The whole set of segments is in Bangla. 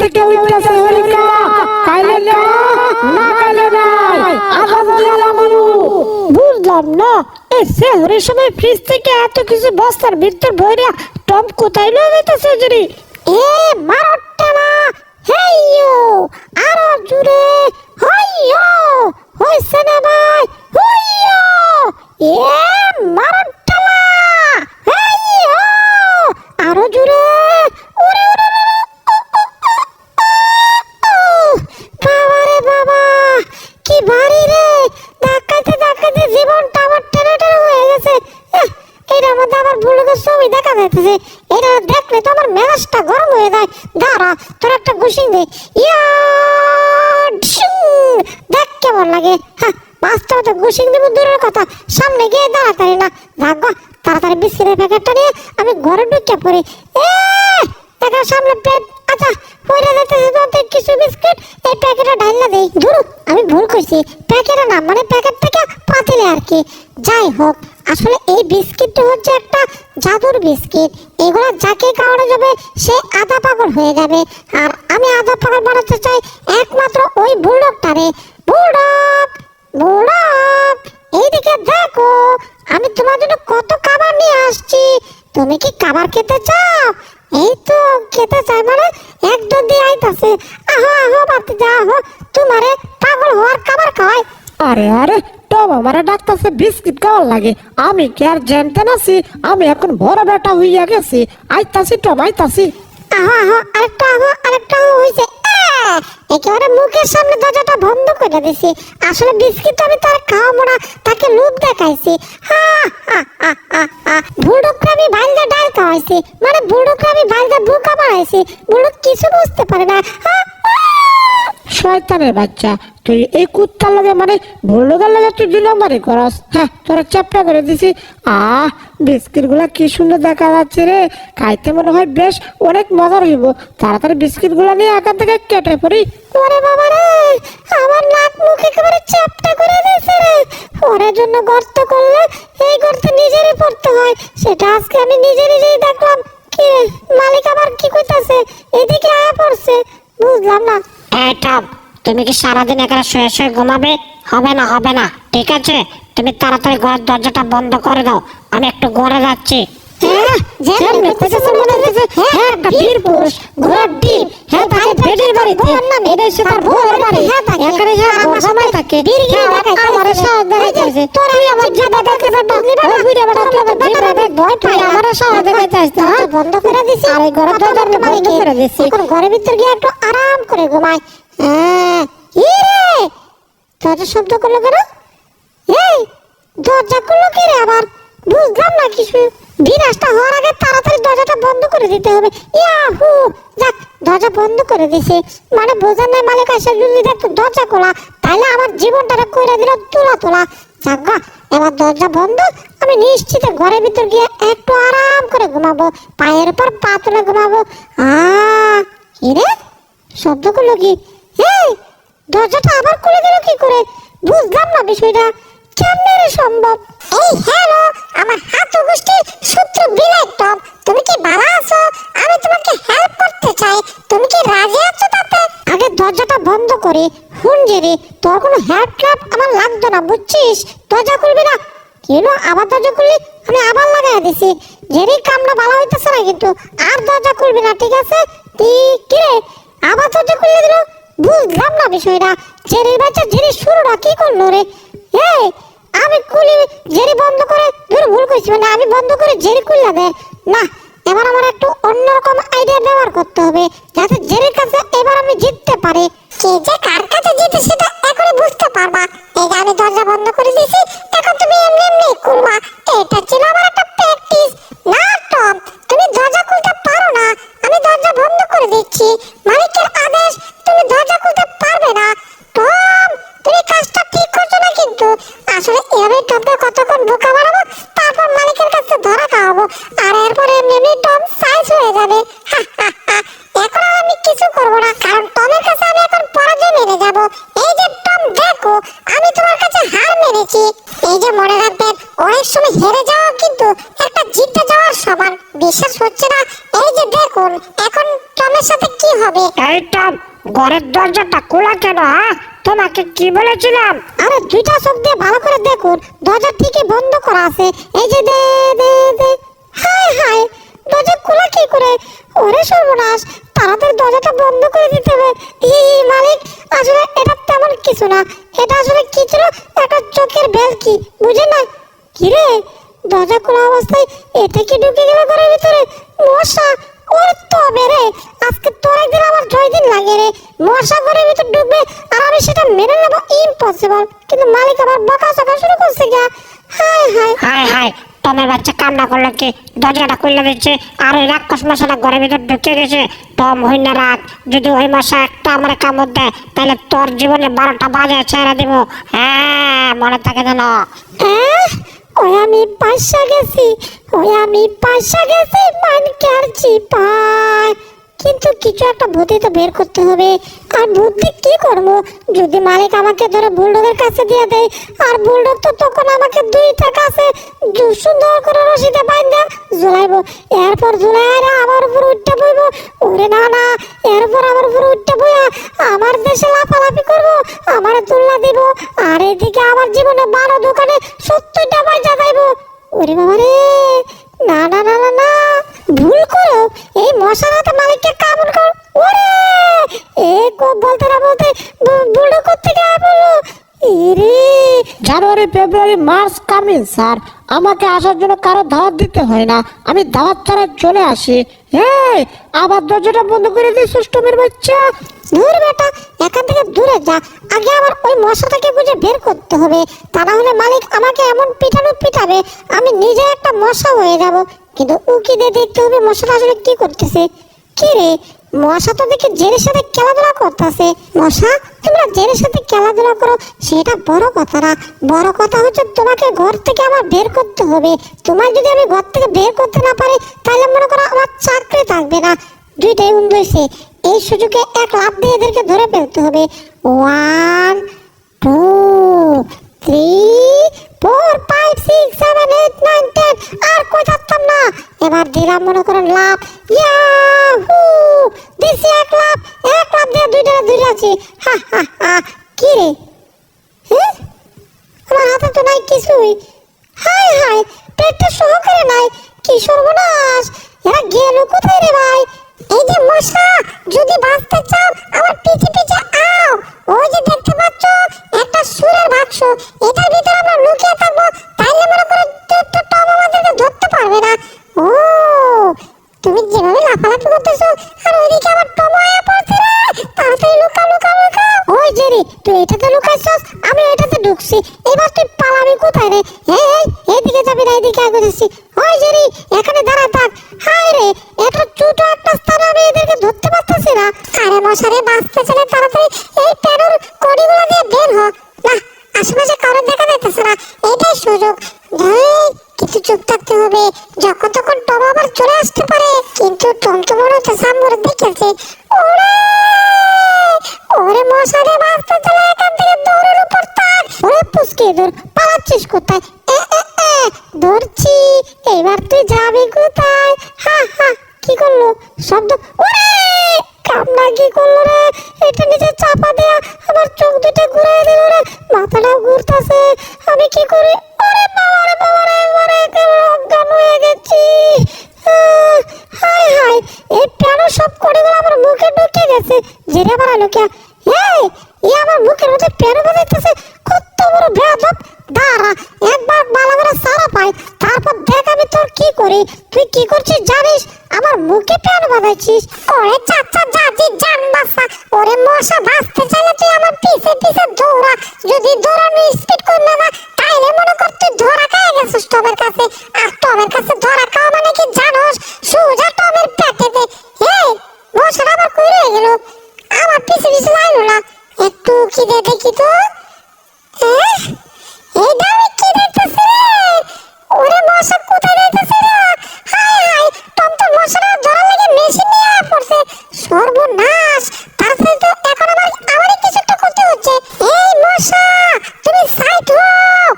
থেকে উঠতেছে হলিকা কাইলে না না কাইলে নাই আগুন দিলাম মানু। বুঝলাম না এই সেহরের সময় ফ্রিজ থেকে এত কিছু বস্তার ভিতর ভরে টম কোথায় লয়ে যাইতেছে জুরি? এ মারটা না হেইয়ো আরো জুরে হইয়ো হইছে না ভাই হইয়ো এ মারটা না হেইয়ো আরো জুরে ওরে ওরে বাবা রে বাবা কি ভারী রে ধাক্কাতে ধাক্কাতে জীবনটা আমার টেনে টেনে হয়ে গেছে। এটার মধ্যে আমার বুড়োদের ছবি দেখা যাইতেছে, এটা দেখলে তো আমার মেজাজটা গরম হয়ে যায়। দাঁড়া তোর একটা ঘুষি দে ইয়া দেখ কেমন লাগে। হ্যাঁ বাস্তবে তো ঘুষি দিব দূরের কথা, সামনে গিয়ে দাঁড়াতারি না। ভাগ্য তাড়াতাড়ি বিস্কিটের প্যাকেটটা নিয়ে আমি ঘরে ঢুকে পড়ি। দেখা সামনে প্লেট আচ্ছা পয়লা যাইতেছে তো কিছু বিস্কিট এই প্যাকেটে ঢাইলা দেই। ধরু আমি ভুল করছি, প্যাকেটে না মানে প্যাকেট থেকে পাতিলে আর কি। যাই হোক আসলে এই বিস্কিটটা হচ্ছে একটা জাদুর বিস্কিট, এগুলো যাকে খাওয়ানো যাবে সে আধা পাগল হয়ে যাবে। আর আমি আধা পাগল বানাতে চাই একমাত্র ওই বুলডগটারে। বুলডগ বুলডগ এইদিকে দেখো আমি তোমার জন্য কত খাবার নিয়ে আসছি, তুমি কি খাবার খেতে চাও? এই তো খেতে চাই মানে একদম দিয়ে আইতাছে। আহো আহো বাতি যা আহো তোমারে পাগল হওয়ার খাবার খাওয়াই। আরে আরে টম আমারে ডাকতেছে বিস্কিট খাওয়ার লাগে, আমি কি আর জানতে নাছি? আমি এখন বড় বেটা হইয়া গেছি। আইতাছি টম আইতাছি। আহো আহো আরেকটা হইছে। একেবারে মুখের সামনে দরজাটা বন্ধ করে দিছি। আসলে বিস্কিট আমি তার খাওয়াবো না, তাকে লোভ দেখাইছি। বুড়োকে আমি ভাইলদা ডাল খাওয়াইছি, মানে বুড়োকে আমি ভাইলদা বুকা বানাইছি। বুড়ো কিছু বুঝতে পারে না। শয়তানের বাচ্চা, তুই এই কুত্তার লগে মানে ভুলগার লগে তুই দুই নম্বরই করস। হ্যাঁ তোরা চ্যাপটা করে দিছি। বিস্কিট গুলা কি সুন্দর দেখা যাচ্ছে রে, খাইতে মনে হয় বেশ অনেক মজার হইব। তাড়াতাড়ি বিস্কিট গুলা নিয়ে এখান থেকে কেটে পড়ি। ওরে বাবা রে আমার নাক মুখ একেবারে চ্যাপটা করে দিয়েছে রে। ওরে জন্য গর্ত করলে এই গর্তে নিজেরই পড়তে হয়, সেটা আজকে আমি নিজেই দেখলাম। কি রে মালিক আবার কি কইতাছে? এদিকে আয়া পড়ছে বুঝলাম না। এই টম তুমি কি সারাদিন এখানে শুয়ে শুয়ে ঘুমাবে? হবে না হবে না, ঠিক আছে তুমি তাড়াতাড়ি ঘরের দরজাটা বন্ধ করে দাও, আমি একটু ঘরে যাচ্ছি। ঘরের ভিতর গিয়ে একটু আরাম করে ঘুমাই। দরজা শব্দ করলো কেন? এই দরজা করলো কি রে আবার? বুঝলাম না কিছু। বিনাশটা হওয়ার আগে তাড়াতাড়ি দরজাটা বন্ধ করে দিতে হবে। ইয়াহু যাক দরজা বন্ধ করে দিছে, মানে বোঝার নাই মালিক এসে যদি দেখতো দরজা খোলা তাহলে আমার জীবনটা কইরা দিল তোলা তোলা। যাক এবার দরজা বন্ধ, আমি নিশ্চিত ঘরের ভিতর গিয়ে একটু আরাম করে ঘুমাবো, পায়ের উপর পা তুলে ঘুমাবো। কি রে শব্দ করলো কি? এই দরজাটা আবার খুলে দিল কি করে? বুঝলাম না বিষয়টা, কেমনে রে সম্ভব? এই হ্যালো আমার হাত গোষ্ঠীর সূত্র বিলাই টম, তুমি কি ভালো আছো? আমি তোমাকে হেল্প করতে চাই, তুমি কি রাজি আছো তাতে? আগে দরজাটা বন্ধ করে হুন জেরে, তোর কোনো হেল্প ক্লাব আমার লাগতো না বুঝছিস? দরজা খুলবি না? কি হলো আবার দরজা খুললি? আমি আবার লাগাই দিছি। জেরি কামটা ভালো হইতেছে না কিন্তু, আর দরজা খুলবি না ঠিক আছে? কি রে আবার দরজা খুলে দিল? বুঝলাম না বিষয়টা। জেরির বাচ্চা জেরি শুরুটা কি করলো রে? এই আমি খুলি জেরি বন্ধ করে ভুল কইছি, মানে আমি বন্ধ করে জেরি খুললা দে না। এবার আমার একটু অন্যরকম আইডিয়া ব্যবহার করতে হবে যাতে জেরির কাছে এবার আমি জিততে পারি। কে যে কার কাছে জিতে সেটা এখনই বুঝতে পারবা। এই যে আমি দরজা বন্ধ করে দিয়েছি, এখন তুমি এমনি এমনি খুলবা। এটা ছিল আমার একটা প্র্যাকটিস। না টম তুমি দরজা খুলতে পারো না, আমি দরজা বন্ধ করে দিচ্ছি, মালিকের আদেশ, তুমি দরজা খুলতে পারবে না। টম তুমি কাজটা ঠিক করছো না কিন্তু। আসলে এভাবে টমকে কতক্ষণ বোকা বানাবো, তারপর মালিকের কাছে ধরা খাওয়াবো, আর এরপরে এমনি টম সাইজ হয়ে যাবে। এখন আর আমি কিছু করবো না, কারণ টমের কাছে আমি এখন পরাজয় মেনে যাবো। এই যে টম দেখো আমি তোমার কাছে হার মেনেছি। এই যে মনে রাখবেন অনেক সময় হেরে যাওয়া কিন্তু একটা জিতে যাওয়ার সমান, বিশ্বাস বিশ্বাস হচ্ছে না। এই যে দেখুন এখন টমের সাথে কি হবে। এই টম, ঘরের দরজাটা খোলা কেন? হ্যাঁ, তোমাকে কি বলেছিলাম? আরে দুইটা চোখ দিয়ে ভালো করে দেখুন, দরজা ঠিকই বন্ধ করা আছে। এই যে দে দে দে, হাই হাই, দরজা খোলা কি করে? ওরে সর্বনাশ, তাড়াতাড়ি দরজাটা বন্ধ করে দিতে হবে। মালিক, আসলে এটা তেমন কিছু না, এটা আসলে কি ছিল, একটা চোখের ভেলকি, বুঝে না? কিরে, দরজা খোলা অবস্থায় এটা কি ঢুকে গেল ঘরের ভিতরে? মশা! ওরে তবে রে, আজকে তোর একদিন আমার 6 দিন লাগে রে। মশা ঘরের ভিতর ঢুকবে আর আমি সেটা মেনে নেব, ইম্পসিবল। কিন্তু মালিক আবার বকা শুরু করছে গা। হাই হাই হাই হাই, টমের বাচ্চা কান্না করলো কি? দরজাটা খুলে দিচ্ছে আর ওই রাক্ষস মশাটা ঘরের ভিতর ঢুকে গেছে। টম, হই না রাখ, যদি ওই মশা একটা আমার কামড় দেয় তাহলে তোর জীবনে 12টা বাজে ছেড়ে দিব। হ্যাঁ, মনে থাকে যেন। ওই আমি পাশা গেছি, মানকার চিপায়। কিন্তু কিছু একটা বুদ্ধি তো বের করতে হবে। আর বুদ্ধি কি করবো? যদি মালিক আমাকে ধরে বুলডগের কাছে দিয়ে দেয়, আর বুলডগ তো তখন আমাকে দুইটা কাছে সুন্দর করে রশিতে বাইন্ধা ঝুলাইবো। এরপর ঝুলাইয়া আমার উপর উঠতে বইব। ওরে না না, এরপর আমার উপর উঠতে বইয়া আমার দেশে লাফালাফি করবো, আমার তুলনা দিব। আর এদিকে আমার জীবনে 12 দোকানে 70টা বাজা যাইব। ওরে বাবা রে, না না না না না, ভুল করো, এই মশার হাতে মালিককে কামড় কর। ওরে বলতে না বলতে বুলডগ করতে গিয়ে বললো, ইরে জানুয়ারি, ফেব্রুয়ারি, মার্চ কামিং স্যার। আমাকে আসার জন্য কারো দাওয়াত দিতে হয় না, আমি দাওয়াত ছাড়া চলে আসি। এই, আবার দরজাটা বন্ধ করে দিই সুষ্টমের বাচ্চা। দূর বেটা, এখান থেকে দূরে যা। আগে আমার ওই মশাটাকে খুঁজে বের করতে হবে, তা না হলে মালিক আমাকে এমন পিটাবে আমি নিজে একটা মশা হয়ে যাব। কিন্তু উকি দিয়ে দেখতে হবে মশাটা আসলে কি করতেছে। কি রে, মশা তো দেখি জেনের সাথে খেলাধুলা করতেছে। মশা, তোমরা জেনের সাথে খেলাধুলা করো সেটা বড় কথা না, বড় কথা হচ্ছে তোমাকে ঘর থেকে আমার বের করতে হবে। তোমার যদি আমি ঘর থেকে বের করতে না পারি তাহলে মনে করো আমার চাকরি থাকবে না। দুইটাই উন্নয়সে, এই সুযোগে এক লাফ দিয়ে এদেরকে ধরে ফেলতে হবে। 1 2 3 4 5 6 7 8 9 10। আর কই থাকতাম না, এবার দিলাম মনে করেন লাফ। ইয়াহু, দিছি এক লাফ দিয়ে দুইটা আছি। হা হা হা। কি রে, হ্যাঁ, আমার হাতে তো নাই কিছুই। হাই হাই, পেটটা সহকারে নাই, কি সর্বনাশ, এরা গেল কোথায় রে ভাই? এই যে মশা, যদি বাঁচতে চাও আমার পিছে পিছে আও। ওই যে দেখতে পাচ্ছ একটা সুরের বাক্স, এটার ভিতরে আমরা লুকিয়ে থাকবো, তাইলে মনে করো টম আমাদেরকে ধরতে পারবে না। ও, তুমি যেভাবে লাফালাফি করতেছো আর ওইদিকে আমার টম আয়া পড়ছে রে, তাড়াতাড়ি লুকা। ওই জেরি, তুই এটাতে লুকাইছস, আমি এটাতে ঢুকছি, এবার তুই পালাবি কোথায় রে? এইদিকে যাবি না, এইদিকে আগে যাচ্ছি। ওই জেরি, এখানে দাঁড়া থাক। হাই রে, এত ছোট একটা স্থানে আমি এদেরকে ধরতে পারতেছি না। আরে মশারে, বাঁচতে চলে তাড়াতাড়ি এই প্যারোর কড়িগুলো দিয়ে বের হ। না, আশেপাশে কারো দেখা যাইতেছে না, এটাই সুযোগ। কিন্তু চুপ থাকতে হবে, যখন তখন টম আবার চলে আসতে পারে। কিন্তু টম তো মনে হচ্ছে সামনে দেখেছে। ওরে মশারে, বাঁচতে চলে এখান থেকে দৌড়ের উপর থাক। ওরে পুচকে দৌড়, পালাচ্ছিস কোথায়? ধরছি, এবার তুই যাবি কোথায়? হা হা, কি করলো শব্দ? ওরে কামনা কি করলো রে? এটা নিচে চাপা দেয়া আমার চোখ দুটো ঘুরিয়ে দিল রে, মাথাটাও ঘুরতেছে। আমি কি করি? ওরে বাবা রে, এবারে অজ্ঞান হয়ে গেছি। হাই হাই, এই প্যানো সব কড়িগুলো আমার মুখে ঢুকে গেছে। জেরে বাড়ালো কে? এই আমার মুখের মধ্যে প্যানো বাজাইতেছে, কত বড় বেয়াদব। দাঁড়া, একবার ভালো করে সারা পাই, তারপর দেখ আমি তোর কি করি। তুই কি করছিস জানিস? আমার মুখে প্যানো বাজাইছিস। ওরে চাচা জাজি জান বাসা, ওরে মশা, বাঁচতে চাইলে তুই আমার পিছে পিছে দৌড়া। যদি দৌড়ানো স্পিড করবে না তাইলে মনে কর তুই ধরা খাই গেছিস টমের কাছে। আর টমের কাছে ধরা খাওয়া মানে কি জানোস? সোজা টমের পেটে দে। মশাটা আবার কই রয়ে গেল, আমার পিছে পিছে লাইলো না। একটু কি দে দেখি তো। এই দামি কি দেখতেছে রে? ওরে মশা কোথায় যাইতেছে রে? হাই হাই, টম তো মশাটা ধরার লাগে মেশিন নিয়ে পড়ছে। সর্বনাশ, তাড়াতাড়ি তো এখন আমারই কিছু একটা করতে হচ্ছে। এই মশা, তুমি সাইড হও।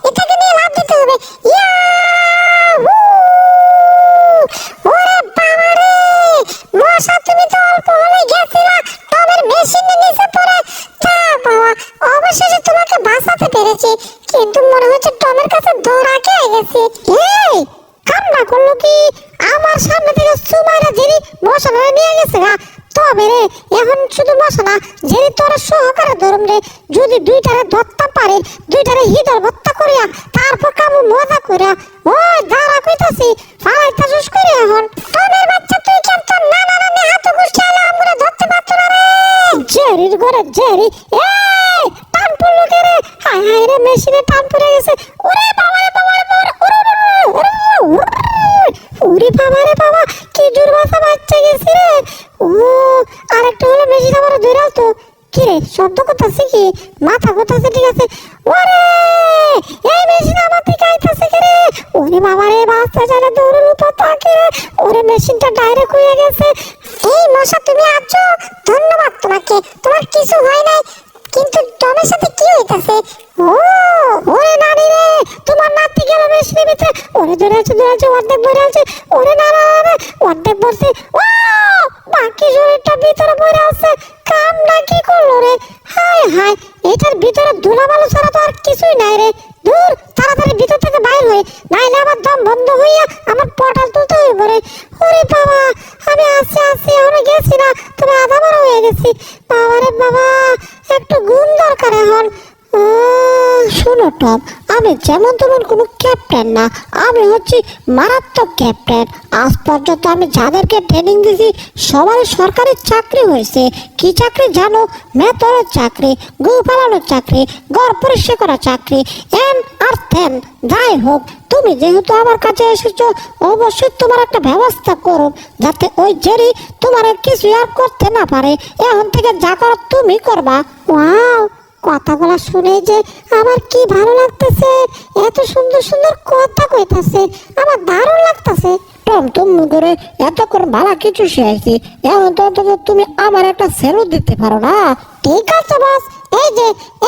এটাকে নিয়ে লাফ দিতে হবে। ইয়াহু! ওরে বাবা রে, মশা তুমি তো অল্প হলে গেছিলা টমের মেশিনের নিচে পড়ে। তা বাবা, অবশেষে তোমাকে বাঁচাতে পেরেছি, কিন্তু মনে হচ্ছে টমের কাছে ধরা খেয়ে গেছি। এই কান্না করলো কি? আমার সামনে থেকে সুমাইরা জেরি মশা ধরে নিয়ে গেছে গা। তবে রে, এখন শুধু মশা না, জেরি তোরা সহকারে ধরুম রে। যদি দুইটারে ধরতে পারে, দুইটারে হিদল ভত্তা করিয়া তারপর কামু মজা করিয়া, ওই দাঁড়া কইতাছি ফালাইতা শুষ করে। এখন টমের বাচ্চা তুই কেন তোর নানা নানি হাতে গুষ্টি আলে আমরা ধরতে পারতো না রে? জেরির ঘরে জেরি, এই টান পড়লো কে রে? হায় হায় রে, মেশিনে টান পড়ে গেছে। ওরে বাবা রে বাবা রে বাবা রে, ওরে বাবা রে বাবা, কি দুর্বাসা বাচ্চা গেছে রে। ও আরেকটা হলো মেশিন আমার ধরে তো। কি রে, শব্দ করতেছে কি? মাথা করতেছে, ঠিক আছে। ওরে এই মেশিন আমার দিকে আইতাছে কে রে? ওরে বাবা রে, বাচ্চা জানে দৌড়ের উপর তাকে রে। ওরে মেশিনটা ডাইরেক্ট হয়ে গেছে। এই মশা তুমি আছো, ধন্যবাদ তোমাকে, তোমার কিছু হয় নাই। কিন্তু টমের সাথে কি হইতাছে? ও ওরে নানি রে, তোমার নাতি গেল মেশিনের ভিতরে। ওরে ধরে আছে অর্ধেক ভরে আছে। ওরে না না না, অর্ধেক ভরছে। ও বাকি শরীরটা ভিতরে ভরে আছে। কামটা কি করলো রে? হায় হায়, এটার ভিতরে ধুলাবালু ছাড়া তো আর কিছুই নাই রে। দূর, তাড়াতাড়ি ভিতর থেকে বাইর হই, নাইলে আমার দম বন্ধ হইয়া আমার পটাল তুলতে হইব রে। ওরে বাবা, আমি আসছি এখনো গেছি না, তবে আধা মারা হয়ে গেছি। বাবা রে বাবা, একটু ঘুম দরকার এখন। শোনো টম, আমি যেমন তেমন কোনো ক্যাপ্টেন না, আমি হচ্ছি মারাত্মক ক্যাপ্টেন। আজ পর্যন্ত আমি যাদেরকে ট্রেনিং দিয়েছি সবারই সরকারি চাকরি হয়েছে। কি চাকরি জানো? মেতরের চাকরি, গু পালানোর চাকরি, ঘর পরিষ্কার করার চাকরি, এন আর তেন। যাই হোক, তুমি যেহেতু আমার কাছে এসেছো, অবশ্যই তোমার একটা ব্যবস্থা করো, যাতে ওই জেরি তোমার কিছু আর করতে না পারে। এখন থেকে যা করো তুমি করবা। ওয়াও, কথাগুলো শুনে যে আমার কি ভালো লাগতেছে। এত সুন্দর সুন্দর কথা কইতাছে, আমার দারুণ লাগতেছে। টম, তুমি করে এতক্ষণ ভালো কিছু শিখাইছি, এখন তো অন্তত তুমি আমার একটা স্যালুট দিতে পারো না? ঠিক আছে বস, এই যে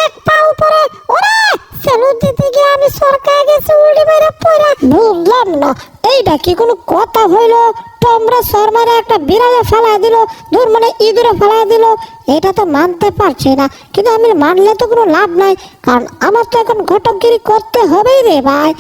এক পা উপরে। ওরে স্যালুট দিতে গিয়ে আমি সরকার গেছে উল্টি মেরে পড়া। বুঝলাম না, এইটা কি কোনো কথা হইলো? তোমরা শর্মারে একটা বিড়ালে ফেলা দিল, দূর মানে ইঁদুরে ফেলা দিল, এটা তো মানতে পারছি না। কিন্তু আমি মানলে তো কোনো লাভ নাই, কারণ আমার তো এখন ঘটকগিরি করতে হবেই রে ভাই।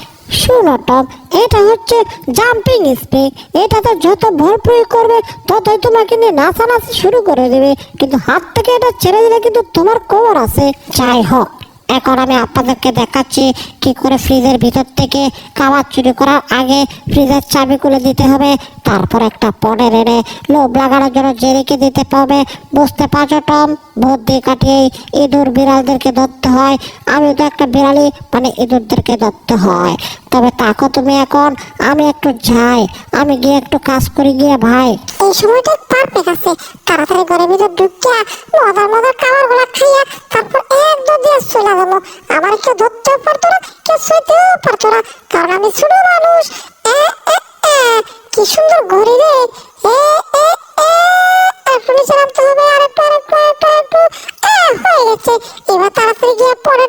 শোনো টম, এটা হচ্ছে জাম্পিং স্প্রে, এটাতে যত ভর প্রয়োগ করবে ততই তোমাকে নিয়ে নাচানাচি শুরু করে দেবে, কিন্তু হাত থেকে এটা ছেড়ে দিলে কিন্তু তোমার খবর আছে। যাই হোক, এখন আমি আপনাদেরকে দেখাচ্ছি কি করে ফ্রিজের ভিতর থেকে খাবার চুরি করার আগে ফ্রিজের চাবি খুলে দিতে হবে, তারপর একটা পনে এনে লোভ লাগানোর জন্য জেরিকে দিতে হবে। বুঝতে পারছো টম? বুদ্ধি কাটিয়ে ইঁদুর বিড়ালদেরকে ধরতে হয়। আমি তো একটা বিড়ালি, মানে ইঁদুরদেরকে ধরতে হয়। তবে তাকো তুমি এখন, আমি একটু যাই, আমি গিয়ে একটু কাজ করি গিয়ে ভাই। এই সময়টা পারফেক্ট আছে, তাড়াতাড়ি ঘরের ভিতর ঢুকিয়া মজার মজার খাবার গুলা খাইয়া তারপর এক দু দিয়ে চলে যাবো। আমার কেউ ধরতেও পারতো না, কেউ ছুঁতেও পারতো না, কারণ আমি ছোট মানুষ। এ, এ, এ, কি সুন্দর ঘড়ি রে। এ, এ, এ, একটু নিচে নামতে হবে, আরেকটু আরেকটু আরেকটু আরেকটু। হয়ে গেছে, এবার তাড়াতাড়ি গিয়ে পরে